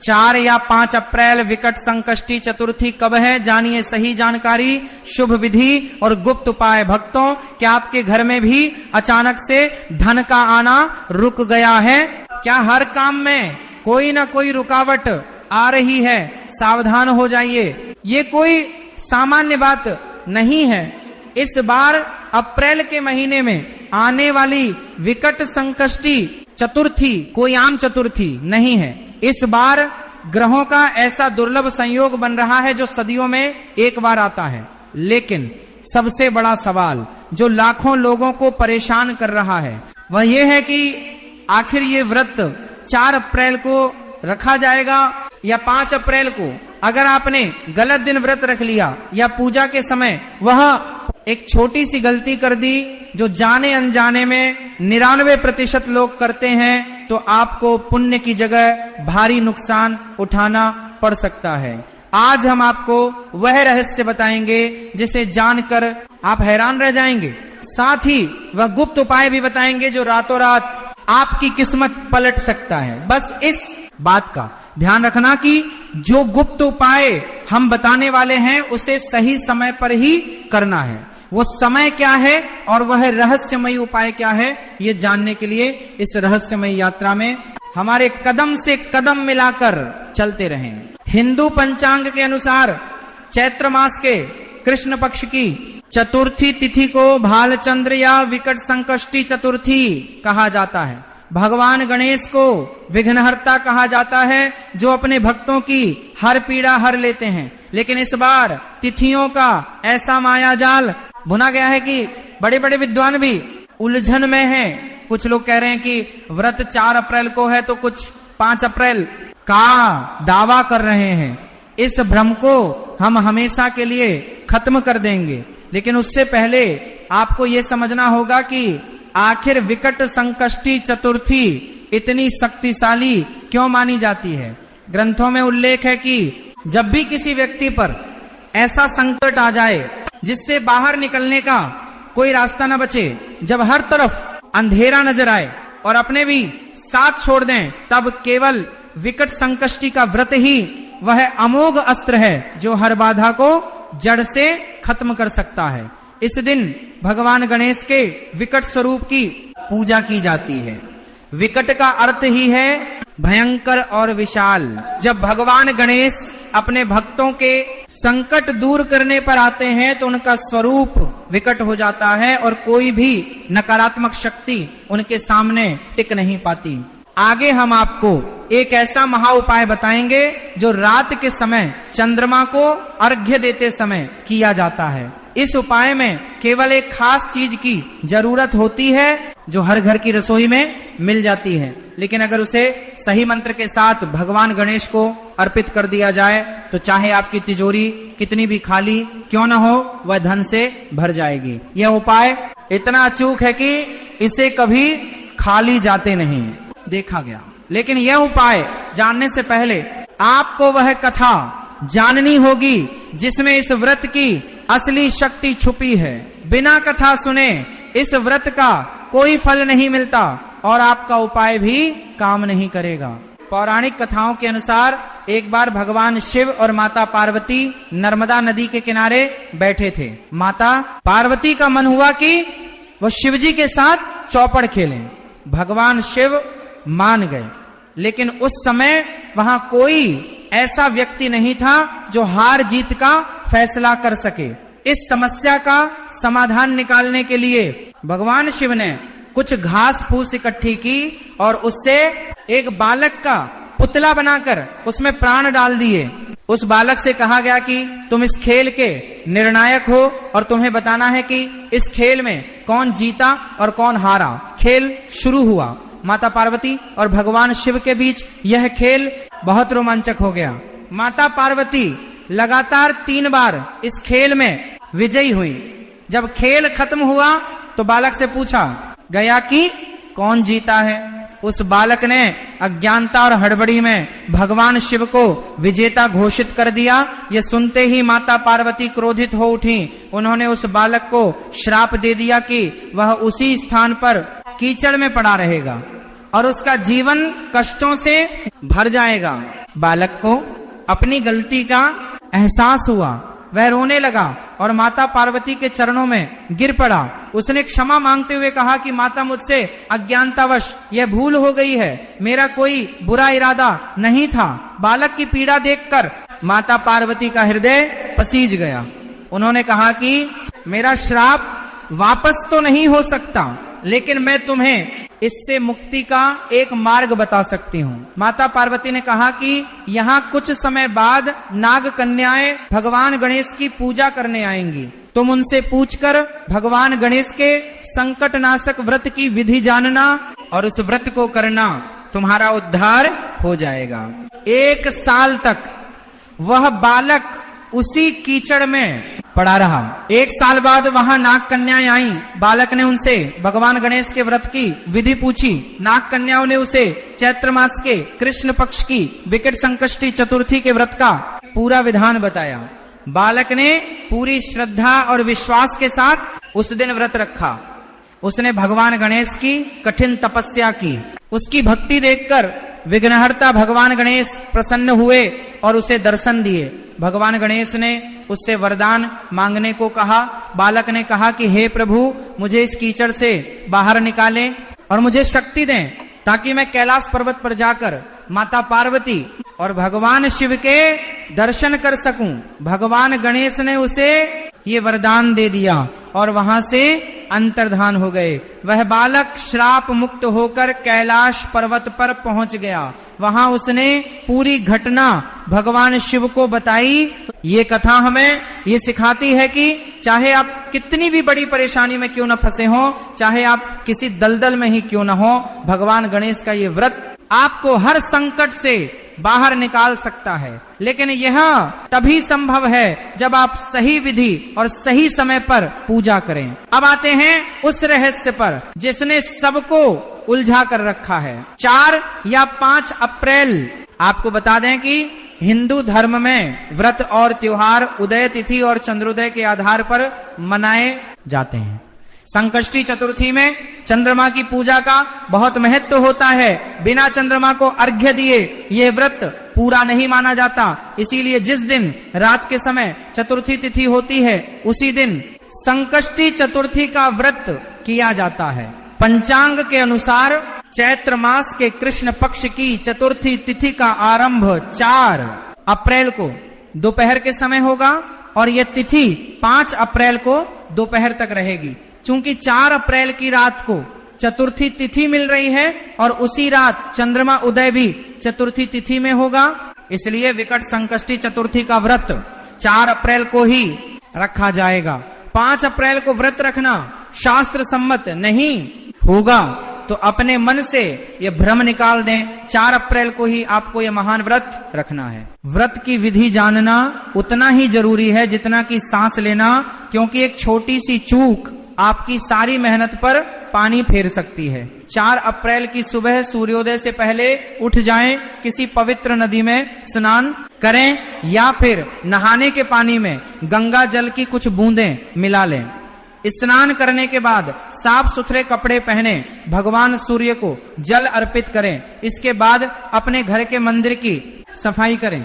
4 या 5 अप्रैल विकट संकष्टी चतुर्थी कब है, जानिए सही जानकारी, शुभ विधि और गुप्त उपाय। भक्तों, क्या आपके घर में भी अचानक से धन का आना रुक गया है? क्या हर काम में कोई ना कोई रुकावट आ रही है? सावधान हो जाइए, ये कोई सामान्य बात नहीं है। इस बार अप्रैल के महीने में आने वाली विकट संकष्टी चतुर्थी कोई आम चतुर्थी नहीं है। इस बार ग्रहों का ऐसा दुर्लभ संयोग बन रहा है जो सदियों में एक बार आता है। लेकिन सबसे बड़ा सवाल जो लाखों लोगों को परेशान कर रहा है वह यह है कि आखिर ये व्रत 4 अप्रैल को रखा जाएगा या 5 अप्रैल को? अगर आपने गलत दिन व्रत रख लिया या पूजा के समय वह एक छोटी सी गलती कर दी जो जाने अनजाने में 99% लोग करते हैं, तो आपको पुण्य की जगह भारी नुकसान उठाना पड़ सकता है। आज हम आपको वह रहस्य बताएंगे जिसे जानकर आप हैरान रह जाएंगे। साथ ही वह गुप्त उपाय भी बताएंगे जो रातों रात आपकी किस्मत पलट सकता है। बस इस बात का ध्यान रखना कि जो गुप्त उपाय हम बताने वाले हैं उसे सही समय पर ही करना है। वो समय क्या है और वह रहस्यमयी उपाय क्या है, ये जानने के लिए इस रहस्यमयी यात्रा में हमारे कदम से कदम मिलाकर चलते रहें। हिंदू पंचांग के अनुसार चैत्र मास के कृष्ण पक्ष की चतुर्थी तिथि को भालचंद्र या विकट संकष्टी चतुर्थी कहा जाता है। भगवान गणेश को विघ्नहर्ता कहा जाता है जो अपने भक्तों की हर पीड़ा हर लेते हैं। लेकिन इस बार तिथियों का ऐसा मायाजाल बुना गया है कि बड़े बड़े विद्वान भी उलझन में हैं। कुछ लोग कह रहे हैं कि व्रत 4 अप्रैल को है तो कुछ 5 अप्रैल का दावा कर रहे हैं। इस भ्रम को हम हमेशा के लिए खत्म कर देंगे। लेकिन उससे पहले आपको यह समझना होगा कि आखिर विकट संकष्टी चतुर्थी इतनी शक्तिशाली क्यों मानी जाती है। ग्रंथों में उल्लेख है कि जब भी किसी व्यक्ति पर ऐसा संकट आ जाए जिससे बाहर निकलने का कोई रास्ता न बचे, जब हर तरफ अंधेरा नजर आए और अपने भी साथ छोड़ दें, तब केवल विकट संकष्टी का व्रत ही वह अमोघ अस्त्र है जो हर बाधा को जड़ से खत्म कर सकता है। इस दिन भगवान गणेश के विकट स्वरूप की पूजा की जाती है। विकट का अर्थ ही है भयंकर और विशाल। जब भगवान गणेश अपने भक्तों के संकट दूर करने पर आते हैं तो उनका स्वरूप विकट हो जाता है और कोई भी नकारात्मक शक्ति उनके सामने टिक नहीं पाती। आगे हम आपको एक ऐसा महा उपाय बताएंगे जो रात के समय चंद्रमा को अर्घ्य देते समय किया जाता है। इस उपाय में केवल एक खास चीज की जरूरत होती है जो हर घर की रसोई में मिल जाती है। लेकिन अगर उसे सही मंत्र के साथ भगवान गणेश को अर्पित कर दिया जाए तो चाहे आपकी तिजोरी कितनी भी खाली क्यों न हो, वह धन से भर जाएगी। यह उपाय इतना अचूक है कि इसे कभी खाली जाते नहीं देखा गया। लेकिन यह उपाय जानने से पहले आपको वह कथा जाननी होगी जिसमें इस व्रत की असली शक्ति छुपी है। बिना कथा सुने इस व्रत का कोई फल नहीं मिलता और आपका उपाय भी काम नहीं करेगा। पौराणिक कथाओं के अनुसार एक बार भगवान शिव और माता पार्वती नर्मदा नदी के किनारे बैठे थे। माता पार्वती का मन हुआ कि वह शिव जी के साथ चौपड़ खेलें। भगवान शिव मान गए, लेकिन उस समय वहां कोई ऐसा व्यक्ति नहीं था जो हार जीत का फैसला कर सके। इस समस्या का समाधान निकालने के लिए भगवान शिव ने कुछ घास फूस इकट्ठी की और उससे एक बालक का पुतला बनाकर उसमें प्राण डाल दिए। उस बालक से कहा गया कि तुम इस खेल के निर्णायक हो और तुम्हें बताना है कि इस खेल में कौन जीता और कौन हारा। खेल शुरू हुआ। माता पार्वती और भगवान शिव के बीच यह खेल बहुत रोमांचक हो गया। माता पार्वती लगातार 3 बार इस खेल में विजयी हुई। जब खेल खत्म हुआ तो बालक से पूछा गया कि कौन जीता है। उस बालक ने अज्ञानता और हड़बड़ी में भगवान शिव को विजेता घोषित कर दिया। ये सुनते ही माता पार्वती क्रोधित हो उठी। उन्होंने उस बालक को श्राप दे दिया कि वह उसी स्थान पर कीचड़ में पड़ा रहेगा और उसका जीवन कष्टों से भर जाएगा। बालक को अपनी गलती का एहसास हुआ, वह रोने लगा और माता पार्वती के चरणों में गिर पड़ा। उसने क्षमा मांगते हुए कहा कि माता, मुझसे अज्ञानतावश यह भूल हो गई है, मेरा कोई बुरा इरादा नहीं था। बालक की पीड़ा देखकर माता पार्वती का हृदय पसीज गया। उन्होंने कहा कि मेरा श्राप वापस तो नहीं हो सकता, लेकिन मैं तुम्हें इससे मुक्ति का एक मार्ग बता सकती हूँ। माता पार्वती ने कहा कि यहाँ कुछ समय बाद नाग कन्याएं भगवान गणेश की पूजा करने आएंगी। तुम उनसे पूछकर भगवान गणेश के संकटनाशक व्रत की विधि जानना और उस व्रत को करना, तुम्हारा उद्धार हो जाएगा। 1 साल तक वह बालक उसी कीचड़ में पड़ा रहा। 1 साल बाद वहां नाग कन्याएं आई। बालक ने उनसे भगवान गणेश के व्रत की विधि पूछी। नाग कन्याओं ने उसे चैत्र मास के कृष्ण पक्ष की विकट संकष्टी चतुर्थी के व्रत का पूरा विधान बताया। बालक ने पूरी श्रद्धा और विश्वास के साथ उस दिन व्रत रखा। उसने भगवान गणेश की कठिन तपस्या की। उसकी भक्ति देखकर विघ्नहर्ता भगवान गणेश प्रसन्न हुए और उसे दर्शन दिए। भगवान गणेश ने उससे वरदान मांगने को कहा। बालक ने कहा कि हे प्रभु, मुझे इस कीचड़ से बाहर निकालें और मुझे शक्ति दें ताकि मैं कैलाश पर्वत पर जाकर माता पार्वती और भगवान शिव के दर्शन कर सकूं। भगवान गणेश ने उसे ये वरदान दे दिया और वहां से अंतर्धान हो गए। वह बालक श्राप मुक्त होकर कैलाश पर्वत पर पहुंच गया। वहां उसने पूरी घटना भगवान शिव को बताई। ये कथा हमें ये सिखाती है कि चाहे आप कितनी भी बड़ी परेशानी में क्यों न फंसे हो, चाहे आप किसी दलदल में ही क्यों न हो, भगवान गणेश का ये व्रत आपको हर संकट से बाहर निकाल सकता है। लेकिन यह तभी संभव है जब आप सही विधि और सही समय पर पूजा करें। अब आते हैं उस रहस्य पर जिसने सबको उलझा कर रखा है। 4 या 5 अप्रैल, आपको बता दें कि हिंदू धर्म में व्रत और त्योहार उदय तिथि और चंद्रोदय के आधार पर मनाए जाते हैं। संकष्टी चतुर्थी में चंद्रमा की पूजा का बहुत महत्व होता है। बिना चंद्रमा को अर्घ्य दिए यह व्रत पूरा नहीं माना जाता। इसीलिए जिस दिन रात के समय चतुर्थी तिथि होती है, उसी दिन संकष्टी चतुर्थी का व्रत किया जाता है। पंचांग के अनुसार चैत्र मास के कृष्ण पक्ष की चतुर्थी तिथि का आरंभ 4 अप्रैल को दोपहर के समय होगा और यह तिथि 5 अप्रैल को दोपहर तक रहेगी। चूंकि 4 अप्रैल की रात को चतुर्थी तिथि मिल रही है और उसी रात चंद्रमा उदय भी चतुर्थी तिथि में होगा, इसलिए विकट संकष्टी चतुर्थी का व्रत 4 अप्रैल को ही रखा जाएगा। 5 अप्रैल को व्रत रखना शास्त्र सम्मत नहीं होगा, तो अपने मन से ये भ्रम निकाल दें। 4 अप्रैल को ही आपको ये महान व्रत रखना है। व्रत की विधि जानना उतना ही जरूरी है जितना कि सांस लेना, क्योंकि एक छोटी सी चूक आपकी सारी मेहनत पर पानी फेर सकती है। 4 अप्रैल की सुबह सूर्योदय से पहले उठ जाएं, किसी पवित्र नदी में स्नान करें या फिर नहाने के पानी में गंगा जल की कुछ बूंदें मिला लें। स्नान करने के बाद साफ सुथरे कपड़े पहने भगवान सूर्य को जल अर्पित करें। इसके बाद अपने घर के मंदिर की सफाई करें।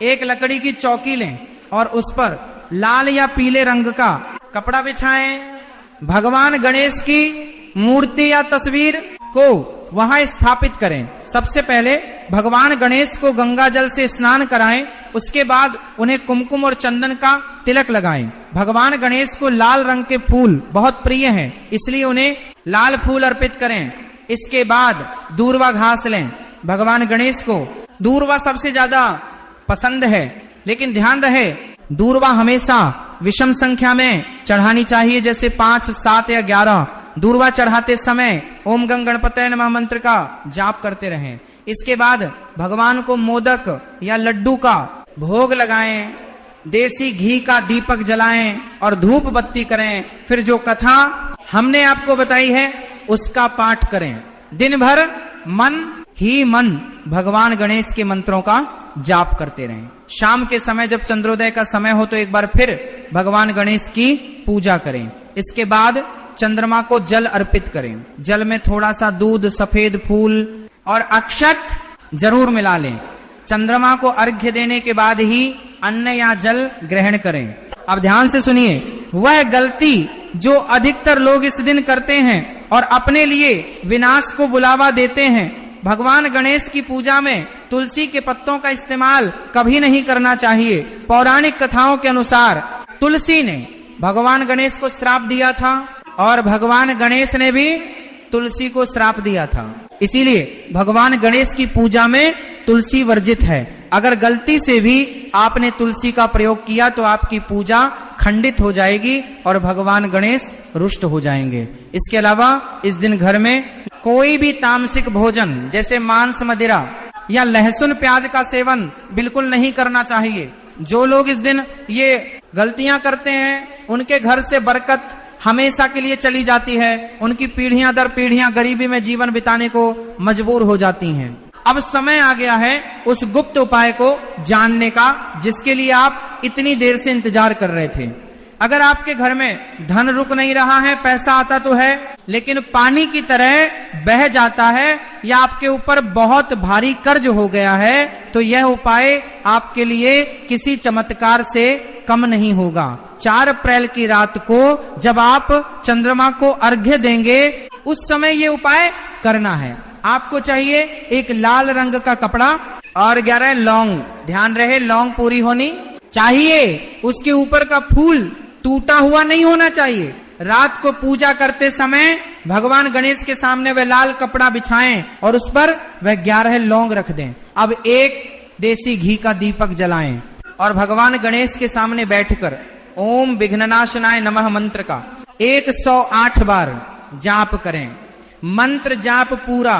एक लकड़ी की चौकी लें और उस पर लाल या पीले रंग का कपड़ा बिछाएं। भगवान गणेश की मूर्ति या तस्वीर को वहां स्थापित करें। सबसे पहले भगवान गणेश को गंगा जल से स्नान कराएं, उसके बाद उन्हें कुमकुम और चंदन का तिलक लगाएं। भगवान गणेश को लाल रंग के फूल बहुत प्रिय हैं, इसलिए उन्हें लाल फूल अर्पित करें। इसके बाद दूर्वा घास लें। भगवान गणेश को दूर्वा सबसे ज्यादा पसंद है, लेकिन ध्यान रहे दूर्वा हमेशा विषम संख्या में चढ़ानी चाहिए, जैसे 5, 7 या 11। दूर्वा चढ़ाते समय ओम गं गणपतये नमः मंत्र का जाप करते रहें। इसके बाद भगवान को मोदक या लड्डू का भोग लगाएं, देसी घी का दीपक जलाएं और धूप बत्ती करें। फिर जो कथा हमने आपको बताई है उसका पाठ करें। दिन भर मन ही मन भगवान गणेश के मंत्रों का जाप करते रहें। शाम के समय जब चंद्रोदय का समय हो तो एक बार फिर भगवान गणेश की पूजा करें। इसके बाद चंद्रमा को जल अर्पित करें। जल में थोड़ा सा दूध, सफेद फूल और अक्षत जरूर मिला लें। चंद्रमा को अर्घ्य देने के बाद ही अन्न या जल ग्रहण करें। अब ध्यान से सुनिए, वह गलती जो अधिकतर लोग इस दिन करते हैं और अपने लिए विनाश को बुलावा देते हैं, भगवान गणेश की पूजा में तुलसी के पत्तों का इस्तेमाल कभी नहीं करना चाहिए। पौराणिक कथाओं के अनुसार तुलसी ने भगवान गणेश को श्राप दिया था और भगवान गणेश ने भी तुलसी को श्राप दिया था। इसीलिए भगवान गणेश की पूजा में तुलसी वर्जित है। अगर गलती से भी आपने तुलसी का प्रयोग किया तो आपकी पूजा खंडित हो जाएगी और भगवान गणेश रुष्ट हो जाएंगे। इसके अलावा इस दिन घर में कोई भी तामसिक भोजन जैसे मांस, मदिरा या लहसुन प्याज का सेवन बिल्कुल नहीं करना चाहिए। जो लोग इस दिन ये गलतियां करते हैं उनके घर से बरकत हमेशा के लिए चली जाती है, उनकी पीढ़ियां दर पीढ़ियां गरीबी में जीवन बिताने को मजबूर हो जाती हैं। अब समय आ गया है उस गुप्त उपाय को जानने का जिसके लिए आप इतनी देर से इंतजार कर रहे थे। अगर आपके घर में धन रुक नहीं रहा है, पैसा आता तो है लेकिन पानी की तरह बह जाता है या आपके ऊपर बहुत भारी कर्ज हो गया है, तो यह उपाय आपके लिए किसी चमत्कार से कम नहीं होगा। 4 अप्रैल की रात को जब आप चंद्रमा को अर्घ्य देंगे उस समय ये उपाय करना है। आपको चाहिए एक लाल रंग का कपड़ा और 11 लौंग, ध्यान रहे लौंग पूरी होनी चाहिए। उसके ऊपर का फूल टूटा हुआ नहीं होना चाहिए। रात को पूजा करते समय भगवान गणेश के सामने वह लाल कपड़ा बिछाएं और उस पर वह 11 लौंग रख दें। अब एक देसी घी का दीपक जलाएं और भगवान गणेश के सामने बैठकर ओम विघ्ननाशनाय नमः मंत्र का 108 बार जाप करें। मंत्र जाप पूरा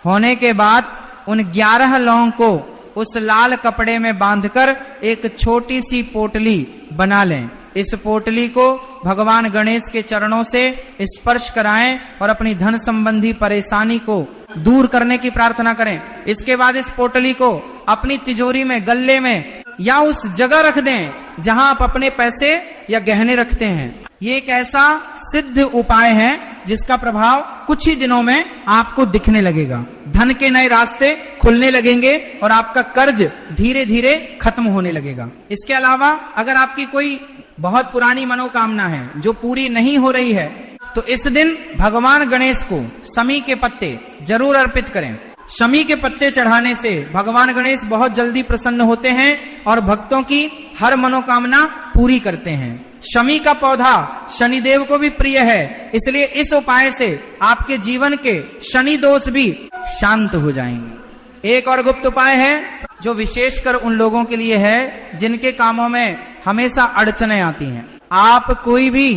होने के बाद उन 11 लौंग को उस लाल कपड़े में बांधकर एक छोटी सी पोटली बना लें। इस पोटली को भगवान गणेश के चरणों से स्पर्श कराएं और अपनी धन संबंधी परेशानी को दूर करने की प्रार्थना करें। इसके बाद इस पोटली को अपनी तिजोरी में, गल्ले में या उस जगह रख दें जहां आप अपने पैसे या गहने रखते हैं। ये एक ऐसा सिद्ध उपाय है जिसका प्रभाव कुछ ही दिनों में आपको दिखने लगेगा। धन के नए रास्ते खुलने लगेंगे और आपका कर्ज धीरे धीरे खत्म होने लगेगा। इसके अलावा अगर आपकी कोई बहुत पुरानी मनोकामना है जो पूरी नहीं हो रही है तो इस दिन भगवान गणेश को शमी के पत्ते जरूर अर्पित करें। शमी के पत्ते चढ़ाने से भगवान गणेश बहुत जल्दी प्रसन्न होते हैं और भक्तों की हर मनोकामना पूरी करते हैं। शमी का पौधा शनिदेव को भी प्रिय है, इसलिए इस उपाय से आपके जीवन के शनि दोष भी शांत हो जाएंगे। एक और गुप्त उपाय है जो विशेषकर उन लोगों के लिए है जिनके कामों में हमेशा अड़चने आती हैं। आप कोई भी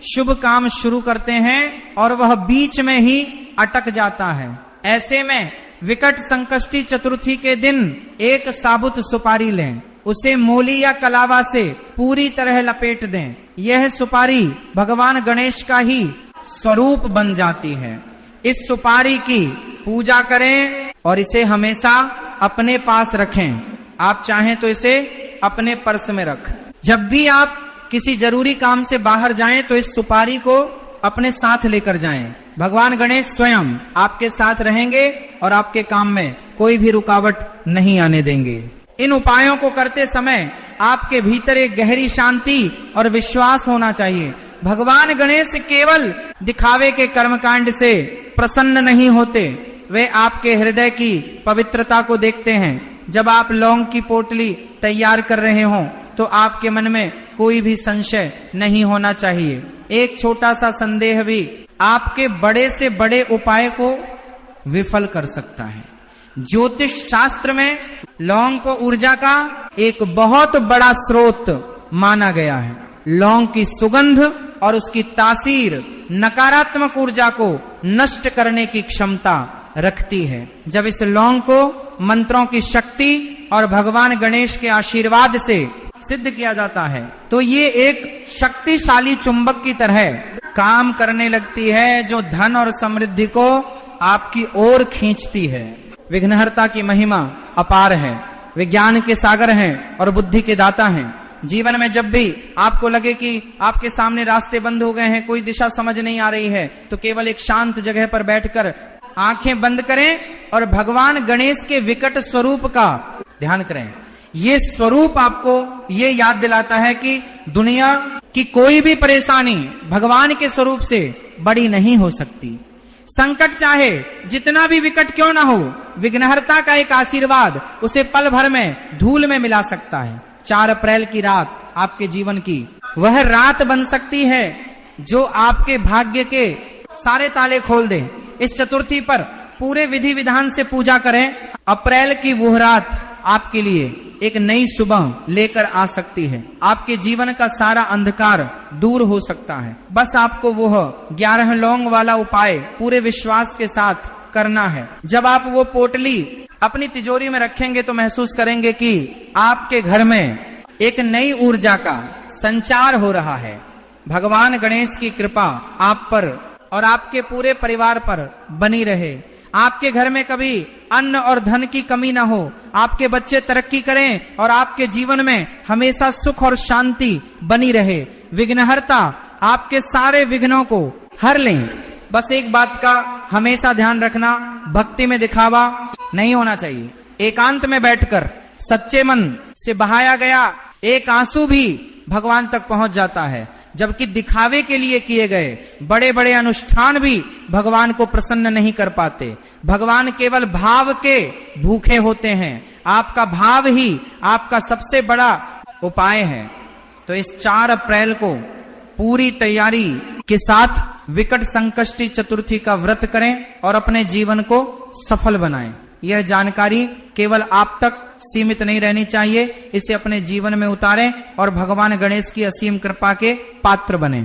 शुभ काम शुरू करते हैं और वह बीच में ही अटक जाता है। ऐसे में विकट संकष्टी चतुर्थी के दिन एक साबुत सुपारी लें, उसे मोली या कलावा से पूरी तरह लपेट दें। यह सुपारी भगवान गणेश का ही स्वरूप बन जाती है। इस सुपारी की पूजा करें और इसे हमेशा अपने पास रखें। आप चाहें तो इसे अपने पर्स में रख। जब भी आप किसी जरूरी काम से बाहर जाएं तो इस सुपारी को अपने साथ लेकर जाएं। भगवान गणेश स्वयं आपके साथ रहेंगे और आपके काम में कोई भी रुकावट नहीं आने देंगे। इन उपायों को करते समय आपके भीतर एक गहरी शांति और विश्वास होना चाहिए। भगवान गणेश केवल दिखावे के कर्मकांड से प्रसन्न नहीं होते, वे आपके हृदय की पवित्रता को देखते हैं। जब आप लौंग की पोटली तैयार कर रहे हों तो आपके मन में कोई भी संशय नहीं होना चाहिए। एक छोटा सा संदेह भी आपके बड़े से बड़े उपाय को विफल कर सकता है। ज्योतिष शास्त्र में लौंग को ऊर्जा का एक बहुत बड़ा स्रोत माना गया है। लौंग की सुगंध और उसकी तासीर नकारात्मक ऊर्जा को नष्ट करने की क्षमता रखती है। जब इस लौंग को मंत्रों की शक्ति और भगवान गणेश के आशीर्वाद से सिद्ध किया जाता है तो ये एक शक्तिशाली चुंबक की तरह काम करने लगती है जो धन और समृद्धि को आपकी ओर खींचती है। विघ्नहर्ता की महिमा अपार है, विज्ञान के सागर हैं और बुद्धि के दाता हैं। जीवन में जब भी आपको लगे कि आपके सामने रास्ते बंद हो गए हैं, कोई दिशा समझ नहीं आ रही है, तो केवल एक शांत जगह पर बैठकर आंखें बंद करें और भगवान गणेश के विकट स्वरूप का ध्यान करें, ये स्वरूप आपको ये याद दिलाता है कि दुनिया की कोई भी परेशानी भगवान के स्वरूप से बड़ी नहीं हो सकती। संकट चाहे जितना भी विकट क्यों ना हो, विघ्नहर्ता का एक आशीर्वाद उसे पल भर में धूल में मिला सकता है। 4 अप्रैल की रात आपके जीवन की वह रात बन सकती है जो आपके भाग्य के सारे ताले खोल दे। इस चतुर्थी पर पूरे विधि विधान से पूजा करें। अप्रैल की वह रात आपके लिए एक नई सुबह लेकर आ सकती है। आपके जीवन का सारा अंधकार दूर हो सकता है। बस आपको वह 11 लौंग वाला उपाय पूरे विश्वास के साथ करना है। जब आप वो पोटली अपनी तिजोरी में रखेंगे तो महसूस करेंगे कि आपके घर में एक नई ऊर्जा का संचार हो रहा है। भगवान गणेश की कृपा आप पर और आपके पूरे परिवार पर बनी रहे। आपके घर में कभी अन्न और धन की कमी ना हो, आपके बच्चे तरक्की करें और आपके जीवन में हमेशा सुख और शांति बनी रहे। विघ्नहर्ता आपके सारे विघ्नों को हर लें। बस एक बात का हमेशा ध्यान रखना, भक्ति में दिखावा नहीं होना चाहिए। एकांत में बैठकर सच्चे मन से बहाया गया एक आंसू भी भगवान तक पहुंच जाता है, जबकि दिखावे के लिए किए गए बड़े बड़े अनुष्ठान भी भगवान को प्रसन्न नहीं कर पाते। भगवान केवल भाव के भूखे होते हैं। आपका भाव ही आपका सबसे बड़ा उपाय है। तो इस 4 अप्रैल को पूरी तैयारी के साथ विकट संकष्टी चतुर्थी का व्रत करें और अपने जीवन को सफल बनाएं। यह जानकारी केवल आप तक सीमित नहीं रहनी चाहिए, इसे अपने जीवन में उतारें और भगवान गणेश की असीम कृपा के पात्र बने।